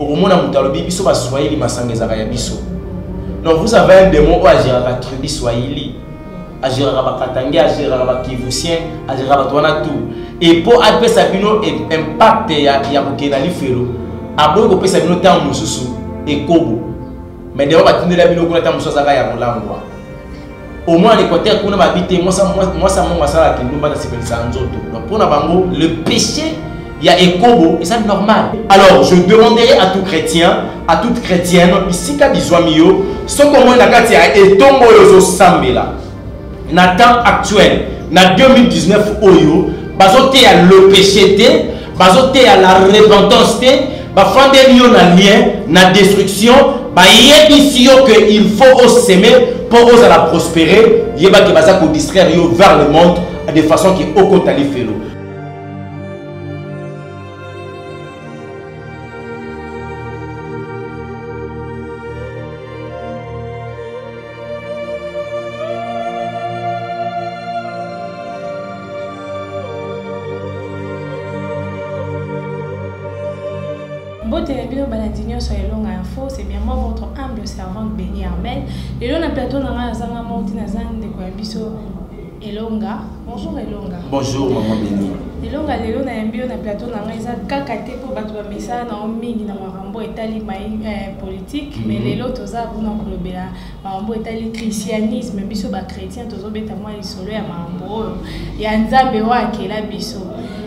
au moment où Mutalobi biso ba Swahili masangeza ya biso. Donc vous avez un démon où agir à tribu Swahili, agir à Katangé, agir à Kivusien, agir à Toana tout. Et pour appeler Sabino impact ya Bukenali Felo, abo ko pesa bino temps mususu et kobo. Mais de va tenir la bino ko temps mususu za ya molangwa. Au moins les côtés qu'on a habité moi ça la kindumba na sipelisa nzoto. Donc pour na bango le péché il y a écobo et ça c'est normal. Alors je demanderai à tout chrétien, à toute chrétienne ici ka bizwamio, ce comment na kati ya etombo yozo sambela. Na temps actuel, na 2019 oyo, bazote ya le péché té, bazote ya la repentance té, ba fande yo na lien, na destruction, ba yebisi yo que il faut s'aimer pour oser la prospérer, yeba que baza ko distraire yo vers le monde de façon qui au compte felo. C'est bien moi votre humble servante Béni Armel. Et là on a plateau dans la zanga monti na zanga de quoi biso Elonga. Bonjour Elonga. Bonjour maman Béni. Elonga lelo na mbio na plateau na ngaiza kakate pour bato ba message na mingi na marambo etali mai politique mais lelo toza kuna kolobela marambo etali christianisme biso ba chrétien tozo beta moi isolo ya marambo ya nzambe wake la biso.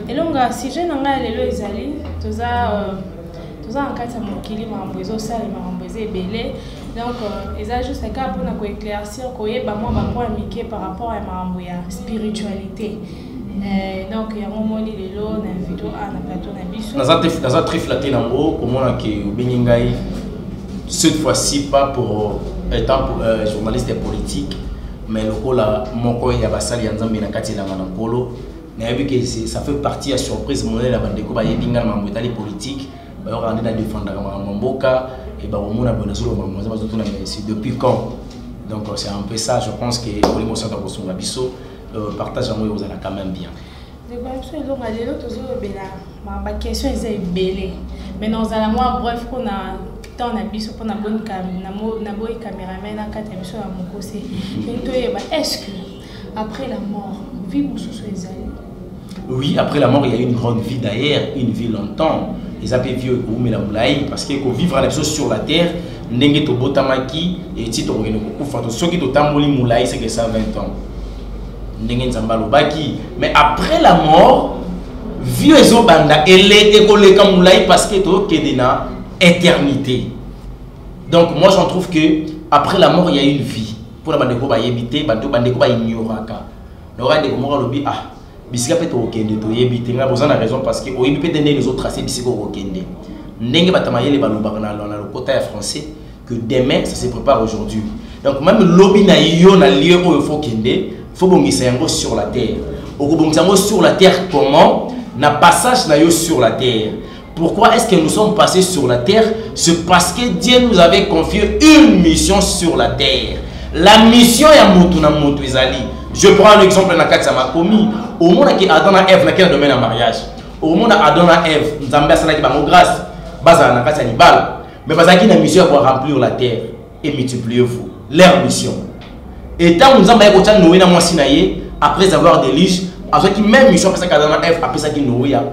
Elonga si je na ngai lelo ezali toza en cas de mokili mambozo ça les mambozo belé donc ils a juste un cas pour nous éclaircir que ba moi amitié par rapport à mamboya spiritualité donc il y a un moment lelo na vidéo na plateau na biso dans un triflaté nango comment on a que beningai cette fois-ci pas pour étant journaliste politique mais le kola moko ya basali ya nzambe na kati na ngolo na yebi que ça fait partie à surprise monnaie la bande ko ba yebinga mambo etali politique. On a défendu Mamboka et depuis quand? Donc c'est un peu ça, je pense que pour l'émotion de Bisso, partage à moi vous allez quand même bien. Ma question est belle. Mais nous allons voir bref qu'on a tant na biso pour na bonne caméraman à quatre émissions à mon côté. Est-ce que après la mort, vie pour sous oui, après la mort, il y a une grande vie d'ailleurs, une vie longtemps. Ils appellent vieux parce que vivre la chose sur la terre, n'engue to botamaki et ti to ngeno ko fato soki to tamboli moulay c'est que ça 20 ans. N'engue nzambalo baki, mais après la mort, vieux ezobanda ele ekoleka moulay parce que to kedena éternité. Donc moi j'en trouve que après la mort il y a une vie. Pour la bande ko ba yebité, bande ko ba ignoraka. Donc rende ko mo lobi ah bisika peut okende to yebite nga boza na raison parce que oyebi peut donner les autres tracés bisika okende ndenge batamayele balobaka na le côté français que demain ça se prépare aujourd'hui. Donc même lobby na yo na lieu où il faut kende faut bongisa yango sur la terre. Okobongisa yango sur la terre comment? Na passage na yo sur la terre. Pourquoi est-ce que nous sommes passés sur la terre? C'est parce que Dieu nous avait confié une mission sur la terre. La mission ya mutu na mutu ezali. Je prends l'exemple dans Katsa Makomi. Au monde qui Adam et Ève dans le domaine de mariage. Au monde Adam et Ève, Nzambe a salaki bango grâce. Baza na Katsa Nibal. Mais bazaki na mission pour remplir la terre et multipliez-vous. Leur mission. Et tant Nzambe a kocha Noé na mwasi na ye après avoir délige, avec qui même mission après ça qu'Adam et Ève après ça qui Noé a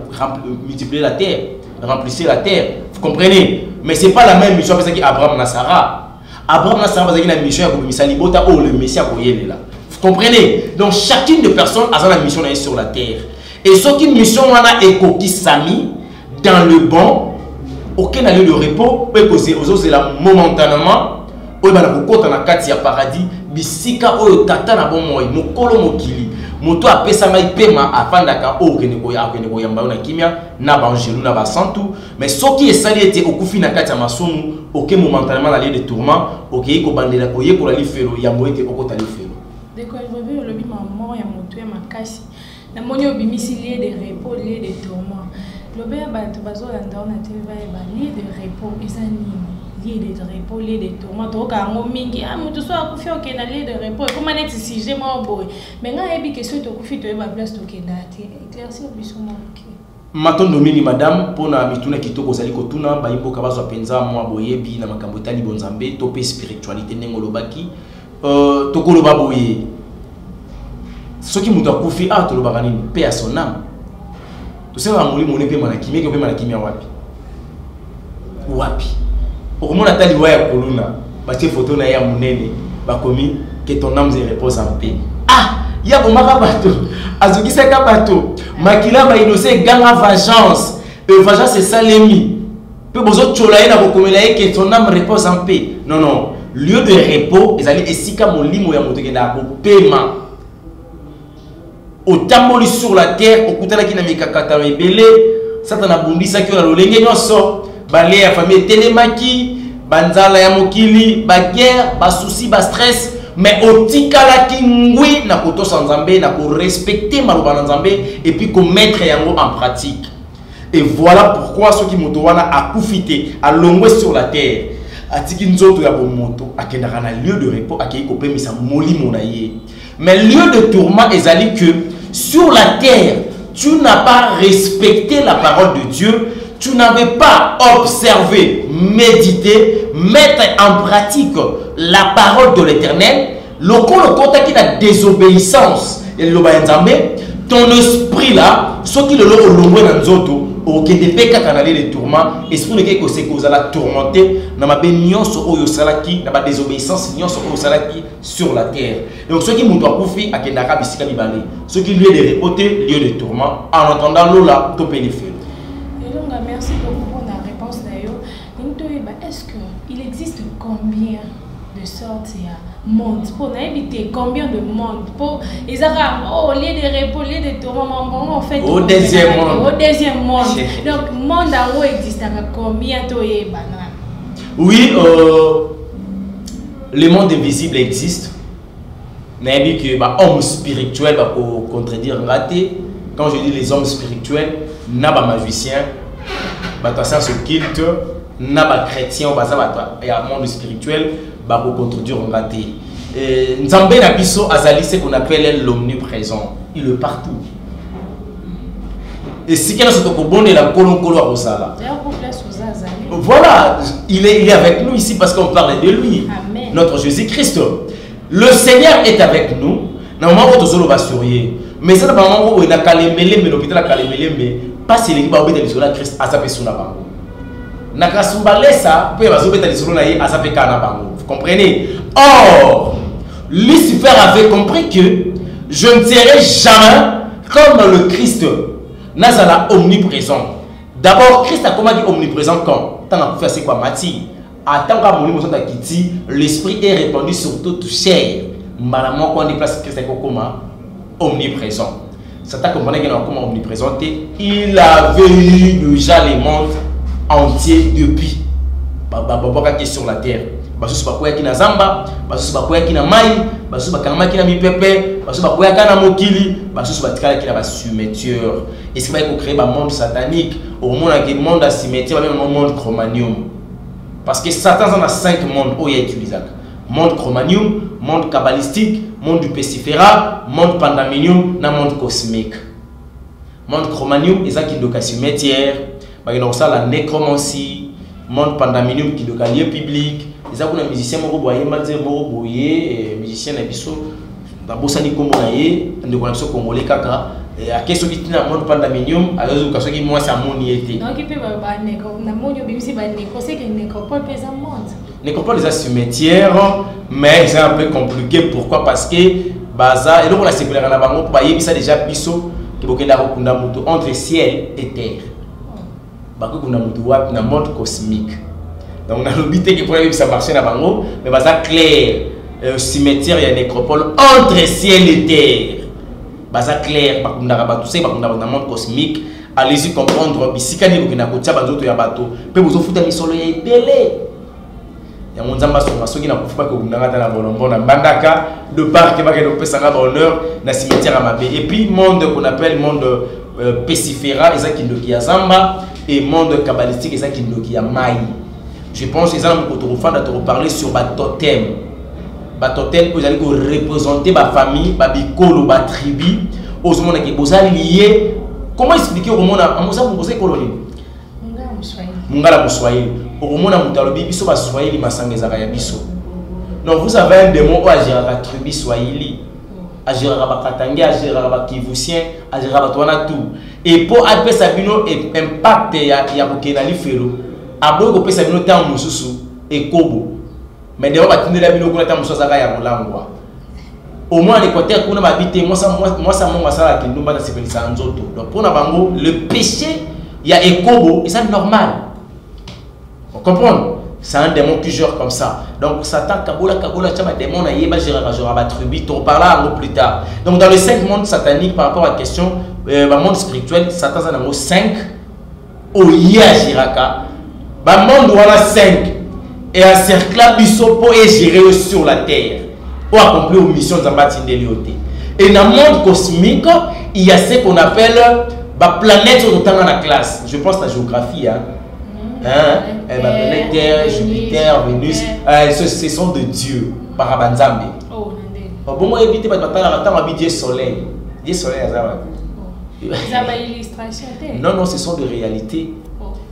multiplié la terre, remplissez la terre. Vous comprenez? Mais c'est pas la même mission après ça qui Abraham na Sarah. Abraham na Sarah bazaki na mission pour misali bota oh le Messie ko yele là. Comprenez? Donc chacune de personnes a la mission sur la terre. Et ce qui mission wana eko qui sami dans le bon, aucun lieu de repos, peut causer aux autres là momentanément, ou ba na kokota na kati ya paradis, bisika oyo tata na bon moyi, mokolo mokili. Moto apesa mai pema afandaka o keneko ya mba na kimia na banjelu na basantu, mais ce qui est sali était okufi na kati ya masomu, aucun momentanément na lieu de tourment, aucun ko bandela ko ye ko la lifero ya moite okota lifero. Dès que je reviens le maman ya moto ya makasi na moni obimisi lieu de repos lieu de tourment lobe ya bato bazolanda na tv ba lieu de repos ezani lieu de repos lieu de tourment to ka ngo mingi ah moto so akufi okenda lieu de repos comment net si j'ai moi boy mais nga ebi question to kufi to ba place to kenda te éclaircir biso mo. Maton nomini madame pour na mituna kitoko zali kotuna ba imboka bazwa penza mwa boyebi na makambo tali bonzambe to pe spiritualité nengolo baki tokolo baboye soki mutu akufi to lo bakani pe à son âme to se ba muli mone pe manakimia ke pe manakimia wapi wapi okomona tali wa ya koluna ba tie photo na ya munene ba komi que ton âme se repose en paix. Ya bomaka bato azukisa ka bato makila ba innocent ganga vengeance vengeance c'est ça l'ennemi pe bozo tchola na bokomela que ton âme repose en paix. Non, lieu de repos ezali esika molimo ya moto kenda ko pema otamboli sur la terre okutala kina mikakata mebele satana bundisa ki na lolenge nyonso bale ya famille telemaki banzala ya mokili ba guerre ba souci ba stress. Mais au tikala kingui na koto sanzambe na ko respecter maloba nzambe et puis ko mettre yango en pratique. Et voilà pourquoi ceux qui motowana a koufité a longwe sur la terre atiki nzoto ya bomoto akendaka na lieu de repos akei ko pemisa molimo na ye. Mais lieu de tourment ezali que sur la terre tu n'as pas respecté la parole de Dieu, tu n'avais pas observé, médité, mettre en pratique la parole de l'Éternel, le côté qui a désobéissance et le ton esprit là, ce qui le loue dans zoto, au qui te fait canaliser les tourments, esprit de que c'est que vous allez tourmenter, n'a pas bénion sur oyo salaki, n'a pas désobéissance nion sur oyo salaki sur la terre. Donc ceux qui m'ont confié à Kendaka bisika libale, ceux qui lui est de repoter lieu de tourment, en entendant l'eau là, topé les feux. Merci beaucoup pour la réponse d'ailleurs. Est-ce qu'il existe combien de sortes de mondes pour éviter combien de mondes pour les arabes au lieu de repos, lieu de tourment, en fait au deuxième monde. Au deuxième monde. Donc monde en haut existe combien de Oui, le monde invisible existe. Mais que homme spirituel va contredire raté. Quand je dis les hommes spirituels, n'a pas magicien. Batassant ce culte, n'a pas chrétien, il y a un monde spirituel, bah pour contredire on raté. Nzambe na biso azali ce qu'on appelle l'omniprésent, il est partout. Et si quelqu'un se trouve la kolon à Rosala. Voilà, il est avec nous ici parce qu'on parle de lui. Amen. Notre Jésus-Christ. Le Seigneur est avec nous. Normalement, on va sourire. Mais ça, normalement, on a calémélé, mais l'hôpital a calémélé, mais pas si l'équipe a obéi à Christ à sa personne. Nakasumbalesa, peut y vous comprenez? Or, Lucifer avait compris que je ne serai jamais comme le Christ. Nazala omniprésent. D'abord, Christ a comment dit omniprésent quand? Tant à faire c'est quoi Mati? Attends qu'à mourir l'esprit est répandu sur toute chair. Malamment quand on déplace Christ comment omniprésent. Satan comprenait qu'il est comment omniprésenté. Il avait eu déjà les mondes entiers depuis. Baba qui est sur la terre. Basus bakoya ki na zamba, basus bakoya ki na mai, basus bakama ki na mipepe, basus bakoya ka na mokili, basus batikala ki na ba cimetière. Est-ce qu'il va créer un monde satanique au monde avec monde à cimetière, même un monde chromanium? Parce que Satan en a 5 mondes où il est utilisé. Monde chromanium, monde kabbalistique, monde du pestifera, monde pandaminium, na monde cosmique. Monde chromanium, ils ont qui doka cimetière, bah ils ont ça la nécromancie, monde pandaminium qui doka lieu public. Les musiciens musiciens congolais kaka à question qui tient monde pandaminium alors que qui moi ça mon été donc il peut na monio bimisi ba nécrosé que nécropole pesa monde nécropole les cimetière mais c'est un peu compliqué. Pourquoi? Parce que baza et donc la sécurité na bango ba yebisa déjà biso que bokenda kokunda mutu entre ciel et terre ba kokunda mutu wapi na monde cosmique. Donc on a l'obité qui pourrait ça marcher dans bango mais baza clair cimetière il y a nécropole entre ciel et terre baza clair bakunda ba tout ça bakunda dans monde cosmique. Allez-y comprendre bisika ni kokenda kotia bazoto ya bato pe bozo futa misolo ya ibele ya monzamba songa soki na kufupa ko kunda ngata na bolombo na bandaka de part que bakendo pesanga bonheur na cimetière à mabe. Et puis monde qu'on appelle monde pestifera eza kindoki ya zamba et monde kabbalistique eza kindoki ya mai. Je pense que les gens vont parler sur le totem. Le totem, vous allez représenter ma famille, ma bicolo, ma tribu. Aux gens qui sont liés Comment expliquer au monde à Moussa Moussa colonie? Mungala Moussoye. Au monde à Moutalobi, Bisso va soyer les Massangezara Bisso. Non, vous avez un démon à gérer la tribu Swahili, à gérer la Katangé, à gérer la Kivousien, à gérer la Toana tout. Et pour appeler Sabino impact, il y a Bokenali Ferro. À Bogo Pé Sabino Tam Moussou et Kobo. Mais d'ailleurs, on va tenir la Bino Tam Moussou Zara Yamolangwa. Au moins, les côtés qu'on a habité, moi, ça m'a ça qui nous bat à se faire ça en zoto. Donc, pour nous, le péché, il y a Ekobo, et c'est normal. On comprend? C'est un démon qui gère comme ça. Donc, Satan, Kabola, Tchama, démon, il y a un tribu, on parlera un peu plus tard. Donc, dans les 5 mondes sataniques, par rapport à la question, le monde spirituel, Satan, ça a 5. Au Yia Jiraka, le monde où on a 5. Et un cercle Bissopo est géré sur la terre. Pour accomplir aux missions de Zambati. Et dans le monde cosmique, il y a ce qu'on appelle la planète au temps dans la classe. Je pense à la géographie. Hein? La planète Terre, Jupiter, Vénus, ce sont de Dieu. Parabanzambe. Oh, bon, moi, éviter de battre Dieu soleil. Dieu soleil, non, non, ce sont des réalités.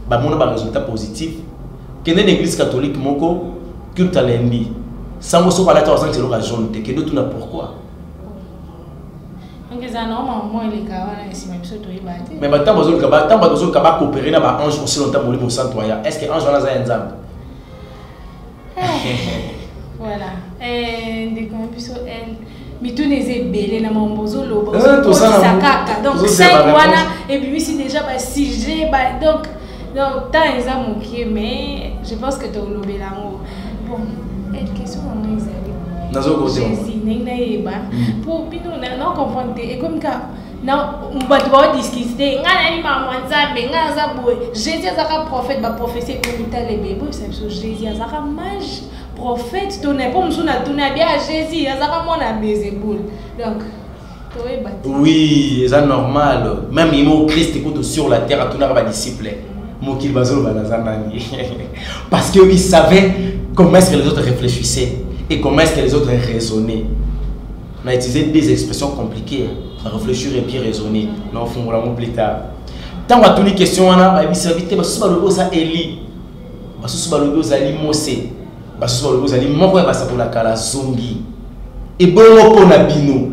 Bah, mon a un résultat positif. Quelle est l'église catholique, Moko, culte à l'ennemi. Sans vous parler de c'est la jaune, que nous tout pourquoi. Mais maintenant, vous avez coopéré avec un ange aussi longtemps pour le centre. Est-ce que l'ange a un zam? Voilà. Et mais tout les belé na mambozo lobo. Donc 5 wana et puis si déjà ba 6G donc tant exemple qui mais je pense que tu as lobé là. Bon, une question en Jésus n'est pas pour bino non comprendre et comme ça non on va discuter ngana ma mwanzambe ngaza boy Jésus azaka prophète ba prophétie comme les bébés c'est Jésus azaka mage prophète tu n'es pas monsieur na tuna bien Jésus azaka mona Bézéboul donc oui c'est normal même il Christ écoute sur la terre à tout n'a disciple parce qu'il savait comment est-ce que les autres réfléchissaient et comment est-ce que les autres raisonnaient. On a utilisé des expressions compliquées, réfléchir et puis raisonner. Non, on va plus tard. Tant que tu as une question, on a dit que tu as dit Eli, tu as dit Mose, tu as dit Moko pour la kala zongi. Et bon, on a bino.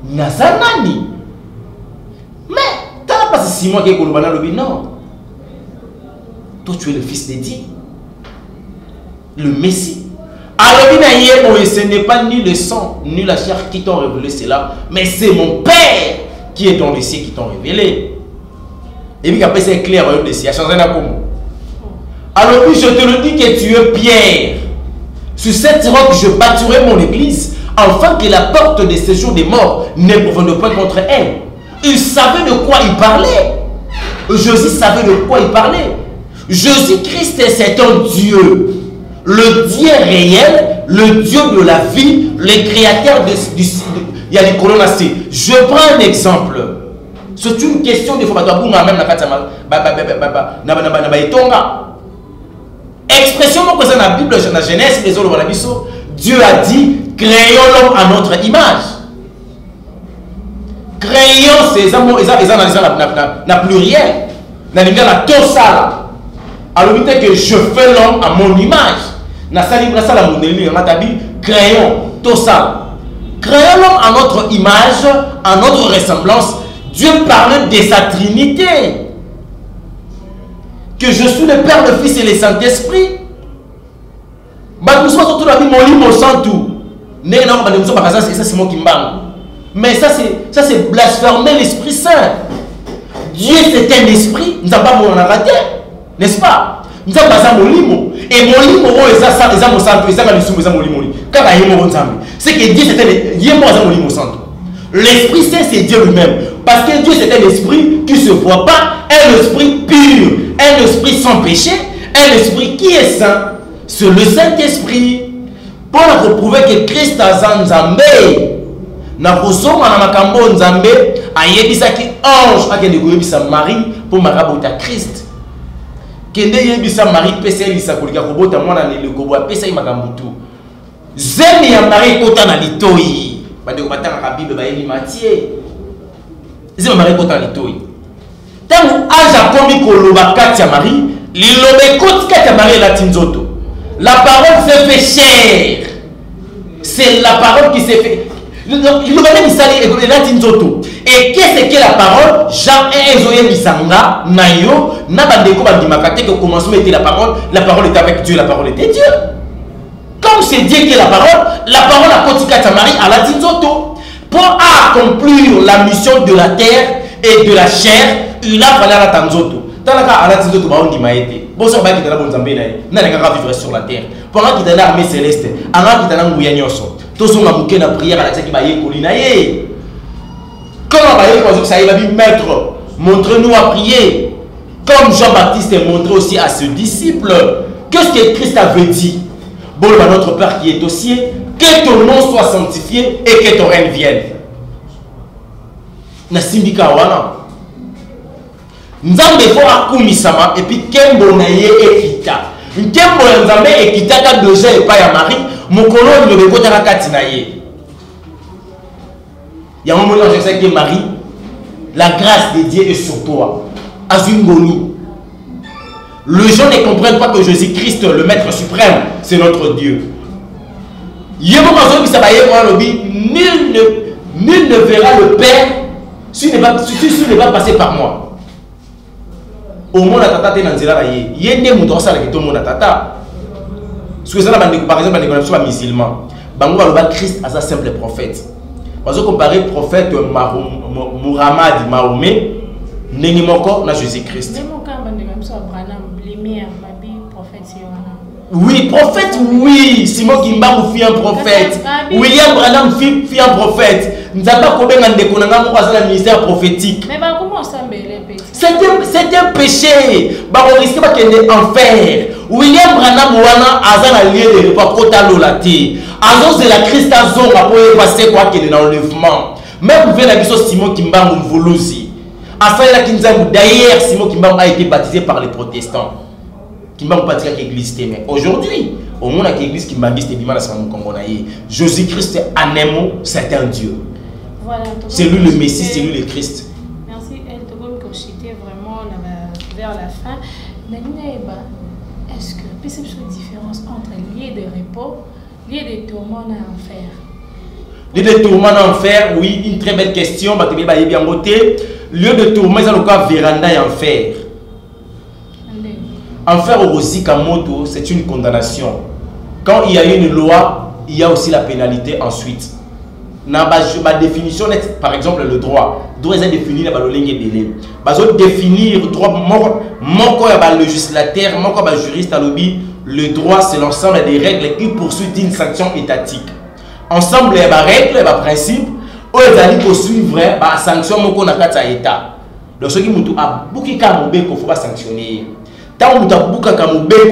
Nazanani. Mais tu n'as pas passé 6 mois que tu as dit non. Toi, tu es le fils de Dieu, le Messie. Alors, ce n'est pas ni le sang, ni la chair qui t'ont révélé cela, mais c'est mon Père qui est dans les cieux qui t'ont révélé. Et puis après, c'est clair, il y a changé comment. Alors, puis je te le dis que tu es Pierre. Sur cette roche, je bâtirai mon église, afin que la porte des séjours des morts ne profonde pas contre elle. Il savait de quoi il parlait. Jésus savait de quoi il parlait. Jésus-Christ, c'est un Dieu. Le Dieu réel, le Dieu de la vie, le créateur il y a des colonnes assez. Je prends un exemple. C'est une question de expression que dans la Bible, dans la Genèse, Dieu a dit créons l'homme à notre image. Créons ces amours, n'a pluriel. N'a la tosala. Alors, que je fais l'homme à mon image. Créons tout ça. Créons l'homme à notre image, à notre ressemblance. Dieu parlait de sa Trinité. Que je suis le Père, le Fils et le Saint-Esprit. Mais ça c'est blasphémer l'Esprit Saint. Dieu c'est un esprit, nous n'avons pas mon raté. N'est-ce pas? Nous avons pas molimo et molimo c'est que Dieu c'était l'Esprit Saint c'est Dieu lui-même parce que Dieu c'est un esprit qui ne se voit pas, un esprit pur, un esprit sans péché, un esprit qui est saint. C'est le Saint-Esprit pour prouver que Christ a Nzambe na kozoma na makambo Nzambe ayebisaki ange akende koyebisa Marie pour marabota Christ. Kende yebisa Marie pesa elisa kolika kobota mwana lelo kobo pesa makambutu zemi ya Marie kota na litoi bande ko batanga ka Bible ba yeli Matthieu zemi Marie kota na litoi Tant âge komi koloba Katia Marie, l'ilobé côte Katia Marie la tinzoto. La parole s'est fait chair. C'est la parole qui s'est fait. Il va même salir la tinzoto. Et qu'est-ce que la parole? Jean et Ezoé Misanga, Nayo, Nabandeko Bandimakate que commence à mettre la parole est avec Dieu, la parole était Dieu. Comme c'est Dieu qui est la parole a côté Katia Marie à la tinzoto. Pour accomplir la mission de la terre et de la chair, il a fallu la tanzoto. Talaka à la tinzoto ba on dimaete. Bon ça va qui dans bon zambé na nga vivre sur la terre. Pendant qu'il est dans l'armée céleste, anga qui dans nguya nyoso. Tozo nga muke na prière à la qui ba ye kolina ye. Comment ba ye ko ça il va dire maître, montre-nous à prier. Comme Jean-Baptiste est montré aussi à ses disciples. Qu'est-ce que Christ avait dit? Bon, notre Père qui est au ciel, que ton nom soit sanctifié et que ton règne vienne. Na simbika wana. Nzambe fo akumisama et puis kembo na ye ekita. Nkembo ya Nzambe ekita ka déjà et pas ya Marie, mokolo le bekota ka kati na ye. Ya moment je sais que Marie, la grâce de Dieu est sur toi. Azungoni. Les gens ne comprennent pas que Jésus-Christ, le Maître suprême, c'est notre Dieu. Nul ne verra le Père s'il n'est pas passé par moi. Au monde, tata te nanzela ye. Yende muto sala ke to mona tata. Par exemple, les gens musulmans. Bango ba Christ à sa simple prophète. Parce que comparer prophète Muhammad Mahomet, nengi moko na Jésus-Christ. Oui, prophète, oui. Simon Kimbangu fit un prophète. William Branham fit un prophète. Nous n'avons pas combien de ministère prophétique. Mais comment ça c'est un péché. On risque pas qu'il y ait enfer. William Branham wana azana lié de pas kota lolati. Azos de la Christ azon a pour passer quoi qu'il est dans l'enlèvement. Même vous venez la Simon Kimbangu Mvuluzi. D'ailleurs, Simon Kimbangu a été baptisé par les protestants. Kimbangu baptisé avec l'église. Mais aujourd'hui, au monde avec l'église Kimbangu, Jésus-Christ, en un mot, c'est un Dieu. Voilà, c'est lui le Messie, c'est lui le Christ. Merci, El Togo, que j'étais vraiment vers la fin. Est-ce que il y a une différence entre lieu de repos, lieu de tourment et enfer? Lieu de tourment et enfer, oui, une très belle question. Lieu de tourment, c'est le cas véranda et enfer. Enfer au Rosikamoto, c'est une condamnation. Quand il y a une loi, il y a aussi la pénalité ensuite. Dans ma définition, par exemple, le droit. Le droit est défini dans le délai. Définir le droit, mon législateur, mon juriste, le droit, c'est l'ensemble des règles qui poursuivent une sanction étatique. Ensemble, les règles, les principes, ils allaient poursuivre la sanction mon état. Donc, ceux qui ont beaucoup de faut pas sanctionner. Tant que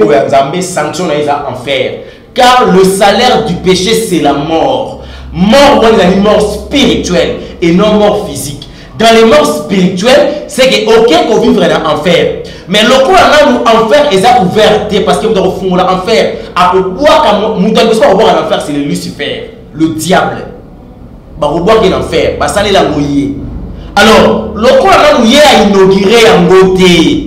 vous avez sanctionné en fer. Car le salaire du péché, c'est la mort. Mort, on est une mort spirituelle et non mort physique. Dans les morts spirituelles, c'est que aucun qu'on vivre en enfer. Mais le coup en enfer est ouvert parce que vous avez fond en enfer. À boire comme en enfer, c'est le Lucifer, le diable. Bah vous boire en enfer, bah ça la mouiller. Alors, le coup en mouiller a inauguré en beauté.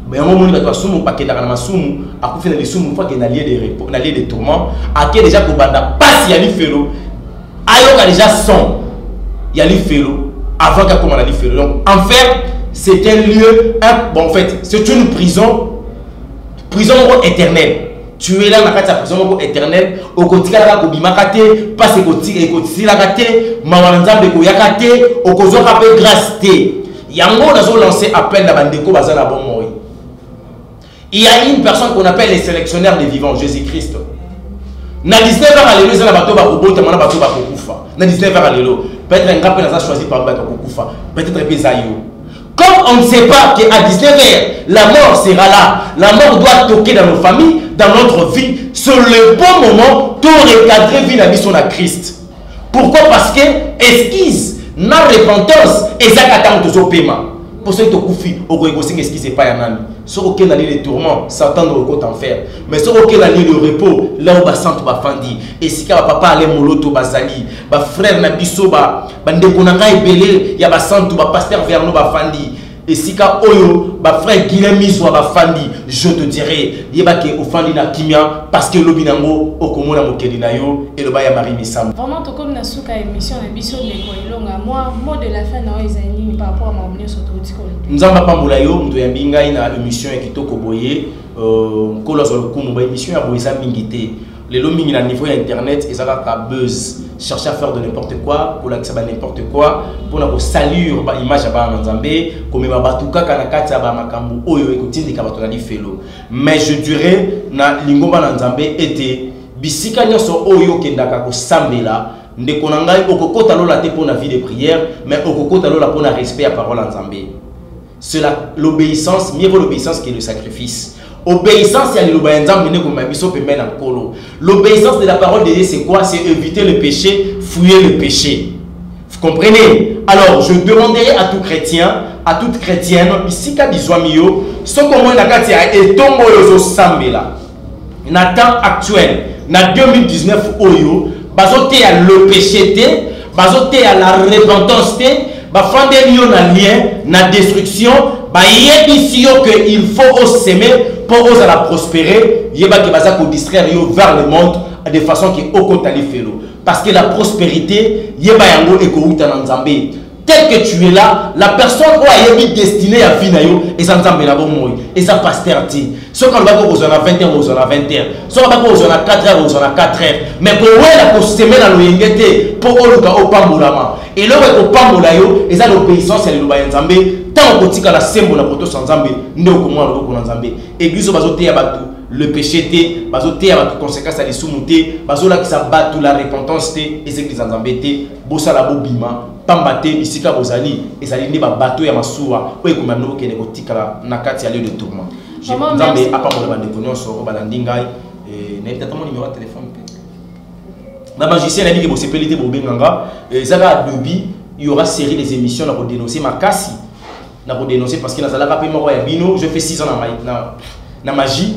Mais un moment où tu as soumou paquet d'argent soumou, à coup faire des soumou fois qu'il y a lieu de repos, lieu de tourment, à qui déjà pour banda passe il y a l'ifélo, ailleurs a déjà son, il y a l'ifélo avant qu'il commence à l'ifélo. Donc enfer c'est un lieu, bon en fait c'est une prison éternelle. Tu es là dans la prison éternelle, au quotidien là au bimakate, passe au quotidien là kate, mawanza beko yakate, au kozo rappel grâce té. Yango nazo lancer appel na bandeko bazana bon moi. Il y a une personne qu'on appelle les sélectionneurs des vivants, Jésus-Christ. Na 19h alléluia, na bato ba robota, na bato ba kokufa. Na 19h alléluia. Peut-être un gars peut choisi par bato kokufa. Peut-être pesayo. Comme on ne sait pas qu'à 19h, la mort sera là. La mort doit toquer dans nos familles, dans notre vie. C'est le bon moment pour recadrer vie la mission à Christ. Pourquoi? Parce que esquisse, na repentance, et ça qu'attend toujours paiement. Pour ceux qui ont fait, ce qui ne pas yanami. Sur auquel année de tourment, Satan ne compte en faire. Mais sur auquel année de repos, là où Basant va fandi. Et si papa allait moloto bazali, ba frère na biso ba ndeko nanga ebele, ya Basant ba pasteur Verno ba fandi. et sika oyo ba frère Guilhem Mizwa ba fandi je te dirais yeba ke ofandi na kimia parce que lobinango okomona mokeli na yo et le ba ya Marie Misam vraiment to comme na suka émission na biso ndeko elonga moi mot de la fin na ezali par rapport à mamonio sur totiko nzamba pambola yo mto ya mbinga ina émission ya kitoko boye kolo zo lokumu ba émission ya boyesa mingité les lomingi na niveau internet et ça va buzz chercher à faire de n'importe quoi pour l'accès à n'importe quoi pour la saluer ba image ba nzambe comme ba batuka kana kati ba makambu oyo ekotindi ka bato na di felo mais je dirais na lingomba na nzambe était bisika nyoso oyo kendaka ko sambela ndeko na ngai okokota lola te pour la vie de prière mais okokota lola pour la respect à parole en nzambe c'est l'obéissance mieux vaut l'obéissance que le sacrifice. Obéissance, l'obéissance de la parole de Dieu, c'est quoi? C'est éviter le péché, fuir le péché. Vous comprenez? Alors, je demanderai à tout chrétien, à toute chrétienne, ici, ce qu'on a et tombo yozo sambela. Na temps actuel, na 2019 oyo, bazote à le péché te, bazote à la repentance te, bafande liyo na lien, na destruction, ba yebisi yo que il faut s'aimer pour oser la prospérer, yeba ki baza ko distraire yo vers le monde de façon qui okotali felo. Parce que la prospérité, yeba yango eko uta na nzambe. Tel que tu es là, la personne qui est destinée à vivre, et ça nzambe na bomoy, et ça pasteur ti. Ce qu'on va ko ozona 20 heures, ozona 20 heures. Ce qu'on va ko ozona 4 heures, ozona 4 heures. Mais pour ouais la semer dans le yengete, pour oluka opambolama. Et là où opambola yo, et ça l'obéissance elle loba nzambe. Tant qu'on tika la sembo na poto sans nzambe, ndeko mwa loko na nzambe. Église bazote ya batu. Le péché te, bazote ya batu conséquence à l'isumuté, bazola qui sa batu la repentance te, et c'est que nzambe te, bosa la bobima, pambate bisika bozali, et ça li ba bato ya masuwa, oye kuma no ke neko tika na kati ya lieu de tourment. Nzambe apa mo ba ndeko so ba landingai, et na peut-être mon numéro de téléphone pe. Na magicien a dit que bo sepelité bo benganga, zaka dobi, il y aura série des émissions pour dénoncer makasi. Na pour dénoncer parce que na zala rapé moko ya bino, je fais 6 ans na magie.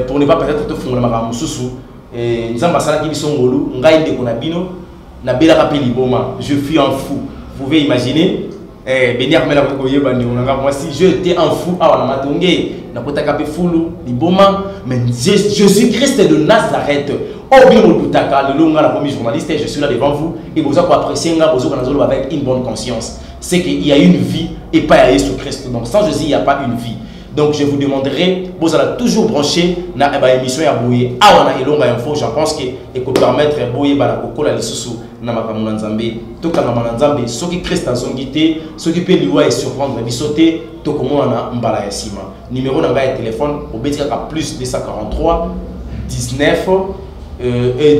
Pour ne pas peut-être te fondre ma mususu nzamba sala ki biso ngolu ngai ndeko na bino na bela rappeli boma je suis un fou vous pouvez imaginer benir mela ko yeba ni onanga moi si je étais un fou awa na matonge na kotaka pe fulu liboma mais Jésus-Christ de Nazareth au bien mutaka le longa la premier journaliste je suis là devant vous et vous allez apprécier nga bozo kana zolo avec une bonne conscience c'est qu'il y a une vie et pas Jésus-Christ donc sans Jésus il n'y a pas une vie. Donc je vous demanderai, vous allez toujours brancher dans l'émission à Bouye. Ah, on a Elonga Info, je pense que et peut permettre Bouye Balakoko la Lissousou, Namakamouna Nzambe, Tokanamana Nzambe, ceux qui restent dans son guité, ceux qui peuvent lui et surprendre, Bissoté, Tokomona Mbala Yassima. Numéro de téléphone, au Bétika plus 243 19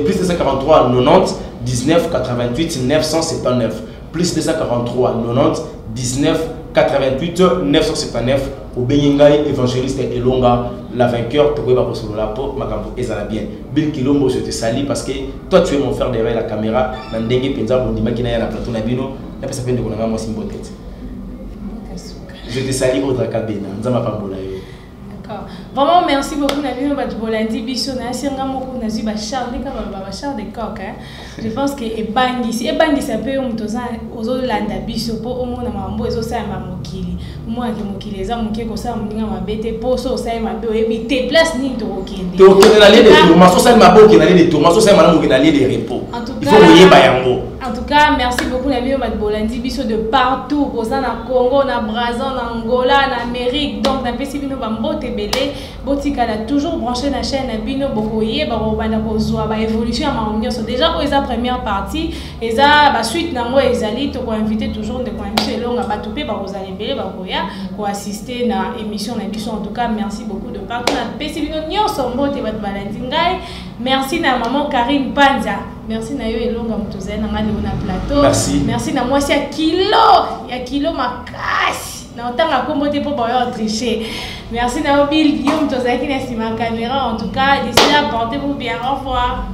plus 243 90 19 88 979 plus 243 90 19 88 979 au Beningai évangéliste Elonga la vainqueur tu vas sur la peau makambo ezala bien Bill Kilombo je te salue parce que toi tu es mon frère derrière la caméra na ndenge penza bondima kina ya na plateau na bino na pesa pende konanga moi simbo tête je te salue au Drakabena nzama pambola yo. D'accord. Vraiment merci beaucoup Nabino Batbolandi biso na singa moko na ziba Charles ka ba Charles de coq hein. Je pense que ebangi ça peut mutoza ozo landa biso po omona mambo ezo sa mamokili. Moi qui mokili eza moké ko sa muninga mabete poso sa mabe oyebi te place ni to okende. To okende na lieu de tourment, so sa maboki na lieu de tourment, so sa malamu na lieu de repos. Il faut oyeba yango. En tout cas, merci beaucoup Nabino Batbolandi biso de partout, posa na Congo, na Brazzaville, na Angola, na Amérique. Donc na pesi bino bambote belé, botika la toujours branché na chaîne na bino bokoye ba robana kozwa ba évolution à mamonio. Déjà pour la première partie, eza ba suite nango ezali to ko inviter toujours de ko inviter longa batupé ba kozali belé ba koya ko assister na émission na biso. En tout cas, merci beaucoup de partout na pesi bino nyonso mbote Batbolandi ngai. Merci na maman Karine Panza. Merci na yo elonga mutozali na ngani na plateau. Merci na moi si ya kilo makasi. Na otanga kombo te pour ba tricher. Merci na yo Bill Guillaume mutozali na sima caméra. En tout cas, d'ici là portez-vous bien. Au revoir.